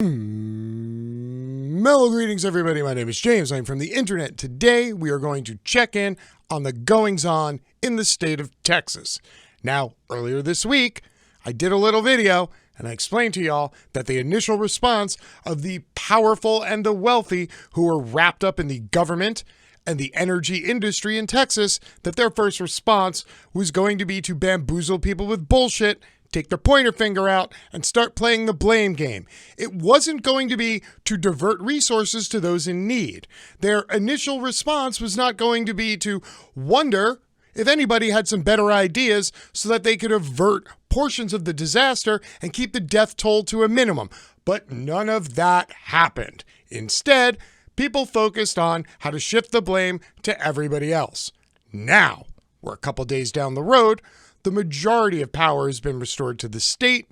Mellow greetings, everybody. My name is James. I'm from the internet. Today, we are going to check in on the goings-on in the state of Texas. Now, earlier this week, I did a little video, and I explained to y'all that the initial response of the powerful and the wealthy who were wrapped up in the government and the energy industry in Texas, that their first response was going to be to bamboozle people with bullshit, take their pointer finger out, and start playing the blame game. It wasn't going to be to divert resources to those in need. Their initial response was not going to be to wonder if anybody had some better ideas so that they could avert portions of the disaster and keep the death toll to a minimum. But none of that happened. Instead, people focused on how to shift the blame to everybody else. Now, we're a couple days down the road. The majority of power has been restored to the state.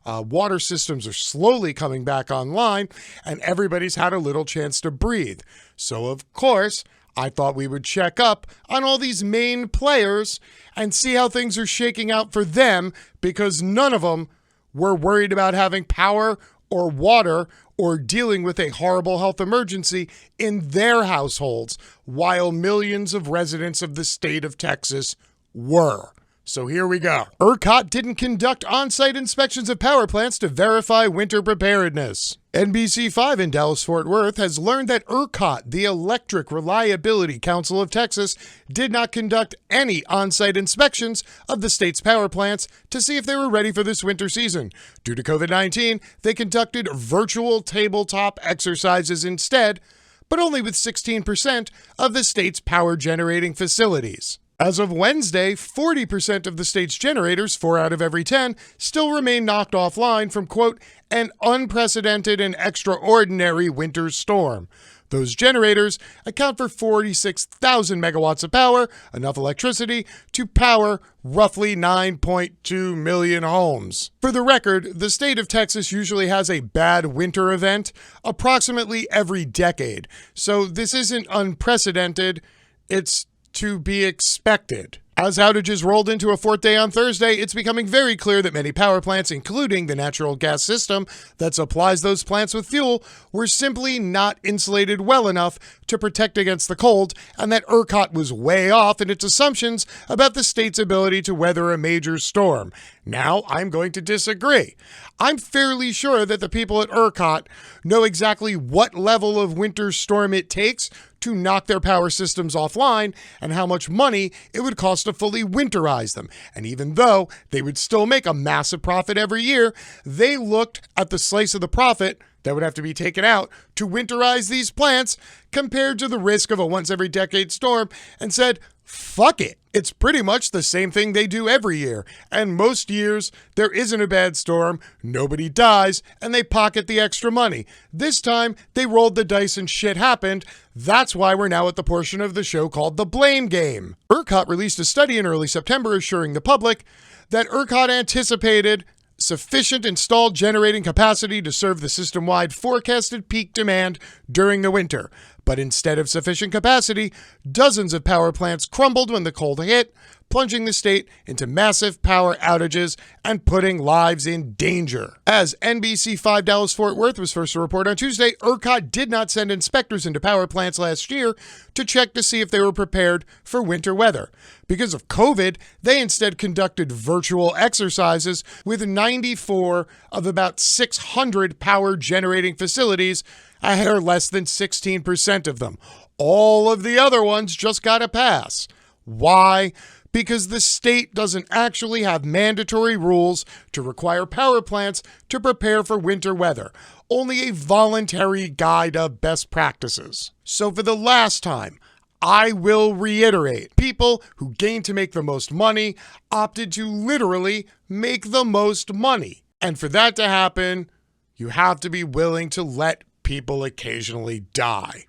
Water systems are slowly coming back online, and everybody's had a little chance to breathe. So, of course, I thought we would check up on all these main players and see how things are shaking out for them, because none of them were worried about having power or water or dealing with a horrible health emergency in their households, while millions of residents of the state of Texas were. So here we go. ERCOT didn't conduct on-site inspections of power plants to verify winter preparedness. NBC5 in Dallas-Fort Worth has learned that ERCOT, the Electric Reliability Council of Texas, did not conduct any on-site inspections of the state's power plants to see if they were ready for this winter season. Due to COVID-19, they conducted virtual tabletop exercises instead, but only with 16% of the state's power generating facilities. As of Wednesday, 40% of the state's generators, 4 out of every 10, still remain knocked offline from, quote, an unprecedented and extraordinary winter storm. Those generators account for 46,000 megawatts of power, enough electricity to power roughly 9.2 million homes. For the record, the state of Texas usually has a bad winter event approximately every decade. So this isn't unprecedented, it's to be expected. As outages rolled into a fourth day on Thursday, it's becoming very clear that many power plants, including the natural gas system that supplies those plants with fuel, were simply not insulated well enough to protect against the cold, and that ERCOT was way off in its assumptions about the state's ability to weather a major storm. Now, I'm going to disagree. I'm fairly sure that the people at ERCOT know exactly what level of winter storm it takes to knock their power systems offline and how much money it would cost to fully winterize them. And even though they would still make a massive profit every year, they looked at the slice of the profit that would have to be taken out to winterize these plants compared to the risk of a once every decade storm and said, fuck it. It's pretty much the same thing they do every year. And most years, there isn't a bad storm, nobody dies, and they pocket the extra money. This time, they rolled the dice and shit happened. That's why we're now at the portion of the show called the blame game. ERCOT released a study in early September assuring the public that ERCOT anticipated sufficient installed generating capacity to serve the system-wide forecasted peak demand during the winter. But instead of sufficient capacity, dozens of power plants crumbled when the cold hit, plunging the state into massive power outages and putting lives in danger. As NBC5 Dallas-Fort Worth was first to report on Tuesday, ERCOT did not send inspectors into power plants last year to check to see if they were prepared for winter weather. Because of COVID, they instead conducted virtual exercises with 94 of about 600 power generating facilities, or less than 16% of them. All of the other ones just got a pass. Why? Because the state doesn't actually have mandatory rules to require power plants to prepare for winter weather, only a voluntary guide of best practices. So for the last time, I will reiterate, people who gained to make the most money opted to literally make the most money. And for that to happen, you have to be willing to let people occasionally die.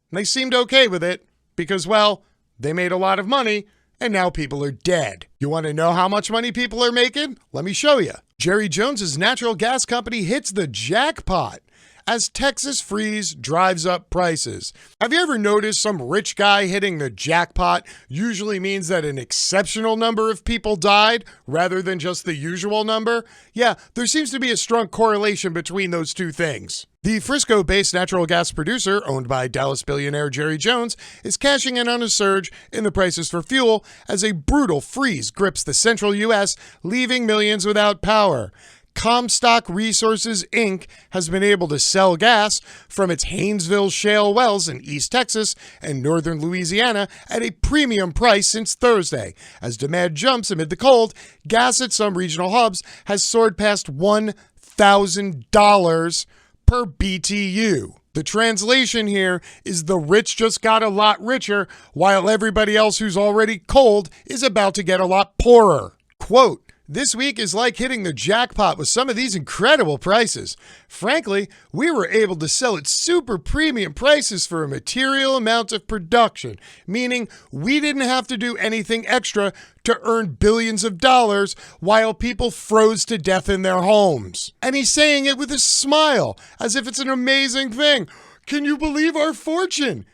And they seemed okay with it because, well, they made a lot of money and now people are dead. You want to know how much money people are making? Let me show you. Jerry Jones's natural gas company hits the jackpot. as Texas freeze drives up prices. Have you ever noticed some rich guy hitting the jackpot usually means that an exceptional number of people died rather than just the usual number? Yeah, there seems to be a strong correlation between those two things. The Frisco-based natural gas producer, owned by Dallas billionaire Jerry Jones, is cashing in on a surge in the prices for fuel as a brutal freeze grips the central U.S., leaving millions without power. Comstock Resources, Inc. has been able to sell gas from its Haynesville shale wells in East Texas and northern Louisiana at a premium price since Thursday. As demand jumps amid the cold, gas at some regional hubs has soared past $1,000 per BTU. The translation here is the rich just got a lot richer, while everybody else who's already cold is about to get a lot poorer. Quote, "This week is like hitting the jackpot with some of these incredible prices. Frankly, we were able to sell at super premium prices for a material amount of production, meaning we didn't have to do anything extra to earn billions of dollars while people froze to death in their homes." And he's saying it with a smile, as if it's an amazing thing. Can you believe our fortune?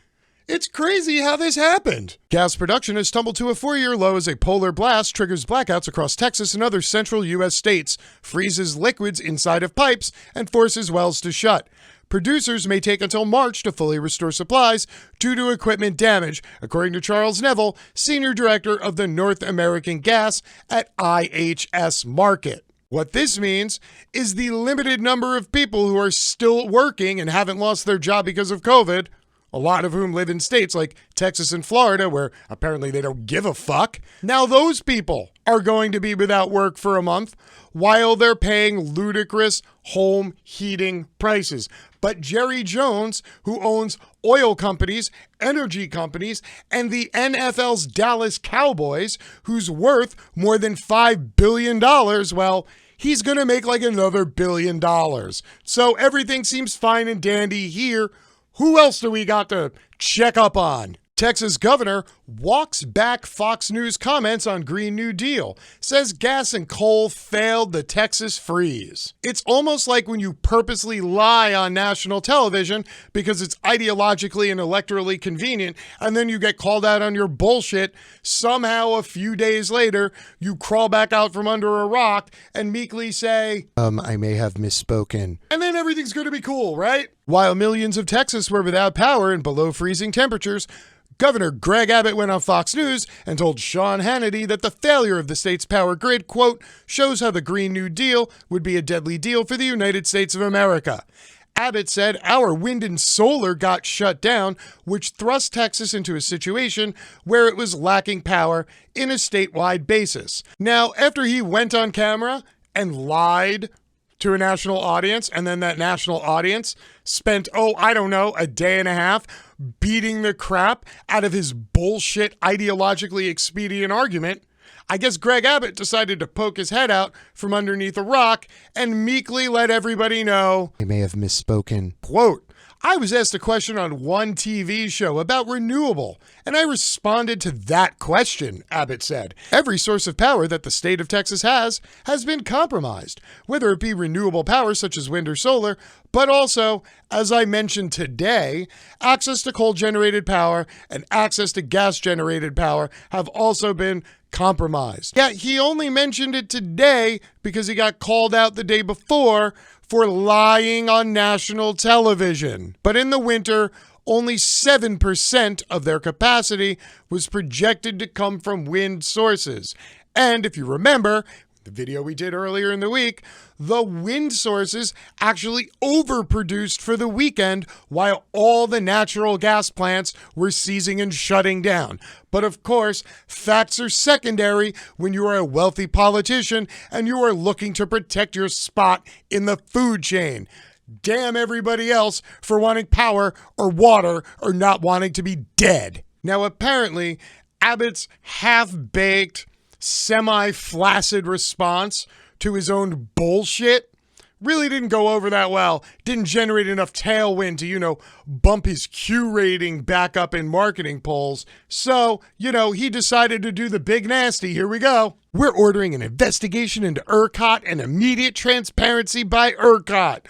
It's crazy how this happened. Gas production has tumbled to a 4-year low as a polar blast triggers blackouts across Texas and other central U.S. states, freezes liquids inside of pipes, and forces wells to shut. Producers may take until March to fully restore supplies due to equipment damage, according to Charles Neville, Senior Director of the North American Gas at IHS Markit. What this means is the limited number of people who are still working and haven't lost their job because of COVID, a lot of whom live in states like Texas and Florida, where apparently they don't give a fuck. Now those people are going to be without work for a month while they're paying ludicrous home heating prices. But Jerry Jones, who owns oil companies, energy companies, and the NFL's Dallas Cowboys, who's worth more than $5 billion, well, he's going to make like another $1 billion. So everything seems fine and dandy here. Who else do we got to check up on? Texas governor walks back Fox News comments on Green New Deal, says gas and coal failed the Texas freeze. It's almost like when you purposely lie on national television because it's ideologically and electorally convenient, and then you get called out on your bullshit. Somehow a few days later, you crawl back out from under a rock and meekly say, I may have misspoken. And then everything's going to be cool, right? While millions of Texas were without power and below freezing temperatures, Governor Greg Abbott went on Fox News and told Sean Hannity that the failure of the state's power grid, quote, shows how the Green New Deal would be a deadly deal for the United States of America. Abbott said our wind and solar got shut down, which thrust Texas into a situation where it was lacking power in a statewide basis. Now, after he went on camera and lied to a national audience, and then that national audience spent, a day and a half beating the crap out of his bullshit ideologically expedient argument, I guess Greg Abbott decided to poke his head out from underneath a rock and meekly let everybody know he may have misspoken. Quote, I was asked a question on one TV show about renewable, and I responded to that question, Abbott said. Every source of power that the state of Texas has been compromised, whether it be renewable power such as wind or solar, but also, as I mentioned today, access to coal-generated power and access to gas-generated power have also been compromised. Yeah, he only mentioned it today because he got called out the day before for lying on national television. But in the winter, only 7% of their capacity was projected to come from wind sources. And if you remember, the video we did earlier in the week, the wind sources actually overproduced for the weekend while all the natural gas plants were seizing and shutting down. But of course, facts are secondary when you are a wealthy politician and you are looking to protect your spot in the food chain. Damn everybody else for wanting power or water or not wanting to be dead. Now, apparently, Abbott's half-baked, semi-flaccid response to his own bullshit really didn't go over that well. Didn't generate enough tailwind to, bump his Q rating back up in marketing polls. So, he decided to do the big nasty. Here we go. We're ordering an investigation into ERCOT and immediate transparency by ERCOT.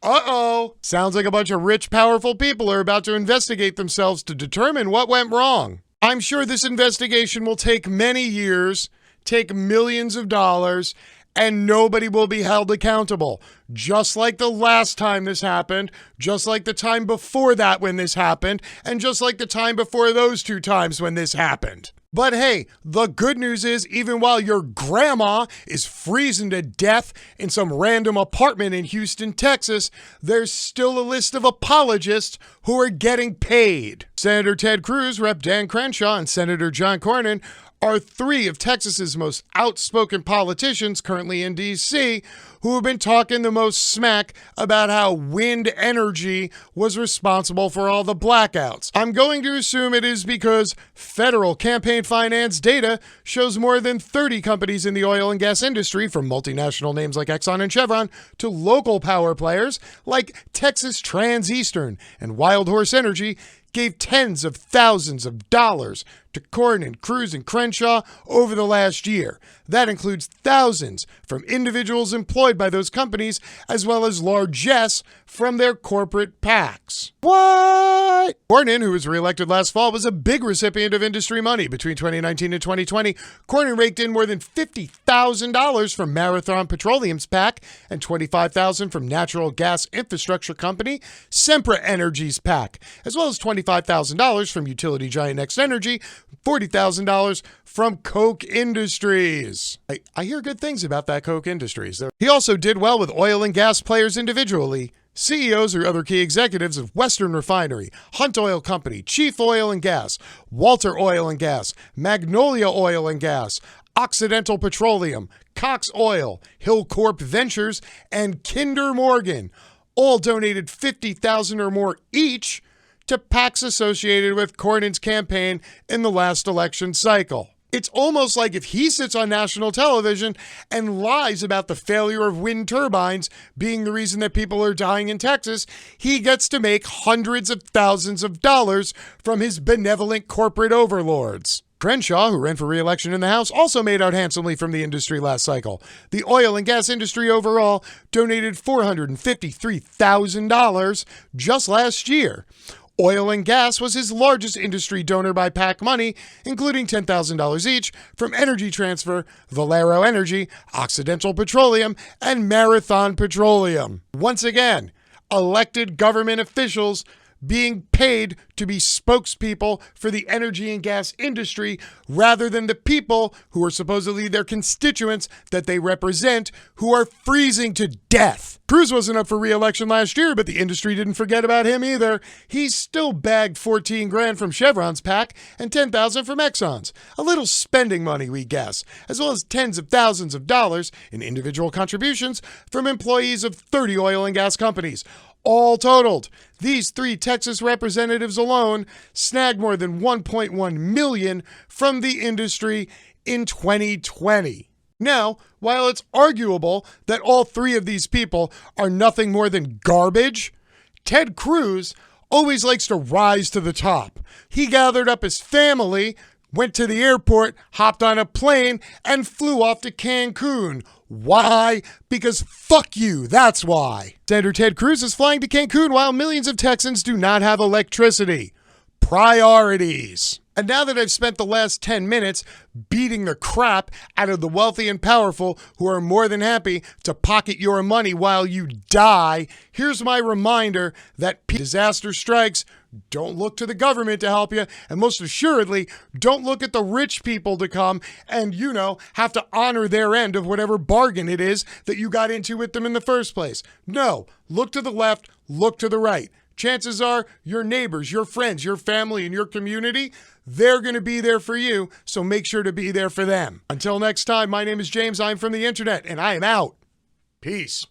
Uh-oh. Sounds like a bunch of rich, powerful people are about to investigate themselves to determine what went wrong. I'm sure this investigation will take many years, take millions of dollars, and nobody will be held accountable. Just like the last time this happened, just like the time before that when this happened, and just like the time before those two times when this happened. But hey, the good news is even while your grandma is freezing to death in some random apartment in Houston, Texas, there's still a list of apologists who are getting paid. Senator Ted Cruz, Rep. Dan Crenshaw, and Senator John Cornyn are three of Texas's most outspoken politicians currently in D.C. who have been talking the most smack about how wind energy was responsible for all the blackouts. I'm going to assume it is because federal campaign finance data shows more than 30 companies in the oil and gas industry, from multinational names like Exxon and Chevron to local power players like Texas Transeastern and Wild Horse Energy, gave tens of thousands of dollars to Cornyn, Cruz, and Crenshaw over the last year. That includes thousands from individuals employed by those companies, as well as largesse from their corporate PACs. What? Cornyn, who was reelected last fall, was a big recipient of industry money. Between 2019 and 2020, Cornyn raked in more than $50,000 from Marathon Petroleum's PAC and $25,000 from natural gas infrastructure company Sempra Energy's PAC, as well as $25,000 from utility giant Next Energy, $40,000 from Koch Industries. I hear good things about that Koch Industries. He also did well with oil and gas players individually. CEOs or other key executives of Western Refinery, Hunt Oil Company, Chief Oil and Gas, Walter Oil and Gas, Magnolia Oil and Gas, Occidental Petroleum, Cox Oil, Hillcorp Ventures, and Kinder Morgan all donated $50,000 or more each to PACs associated with Cornyn's campaign in the last election cycle. It's almost like if he sits on national television and lies about the failure of wind turbines being the reason that people are dying in Texas, he gets to make hundreds of thousands of dollars from his benevolent corporate overlords. Crenshaw, who ran for re-election in the House, also made out handsomely from the industry last cycle. The oil and gas industry overall donated $453,000 just last year. Oil and gas was his largest industry donor by PAC money, including $10,000 each from Energy Transfer, Valero Energy, Occidental Petroleum, and Marathon Petroleum. Once again, elected government officials being paid to be spokespeople for the energy and gas industry rather than the people who are supposedly their constituents that they represent, who are freezing to death. Cruz wasn't up for re-election last year, but the industry didn't forget about him either. He still bagged $14,000 from Chevron's PAC and $10,000 from Exxon's. A little spending money, we guess, as well as tens of thousands of dollars in individual contributions from employees of 30 oil and gas companies. All totaled, these three Texas representatives alone snagged more than $1.1 million from the industry in 2020. Now, while it's arguable that all three of these people are nothing more than garbage, Ted Cruz always likes to rise to the top. He gathered up his family, went to the airport, hopped on a plane, and flew off to Cancun. Why? Because fuck you, that's why. Senator Ted Cruz is flying to Cancun while millions of Texans do not have electricity. Priorities. And now that I've spent the last 10 minutes beating the crap out of the wealthy and powerful who are more than happy to pocket your money while you die, here's my reminder that disaster strikes, don't look to the government to help you, and most assuredly, don't look at the rich people to come and, have to honor their end of whatever bargain it is that you got into with them in the first place. No, look to the left, look to the right. Chances are your neighbors, your friends, your family, and your community, they're going to be there for you, so make sure to be there for them. Until next time, my name is James. I'm from the internet, and I am out. Peace.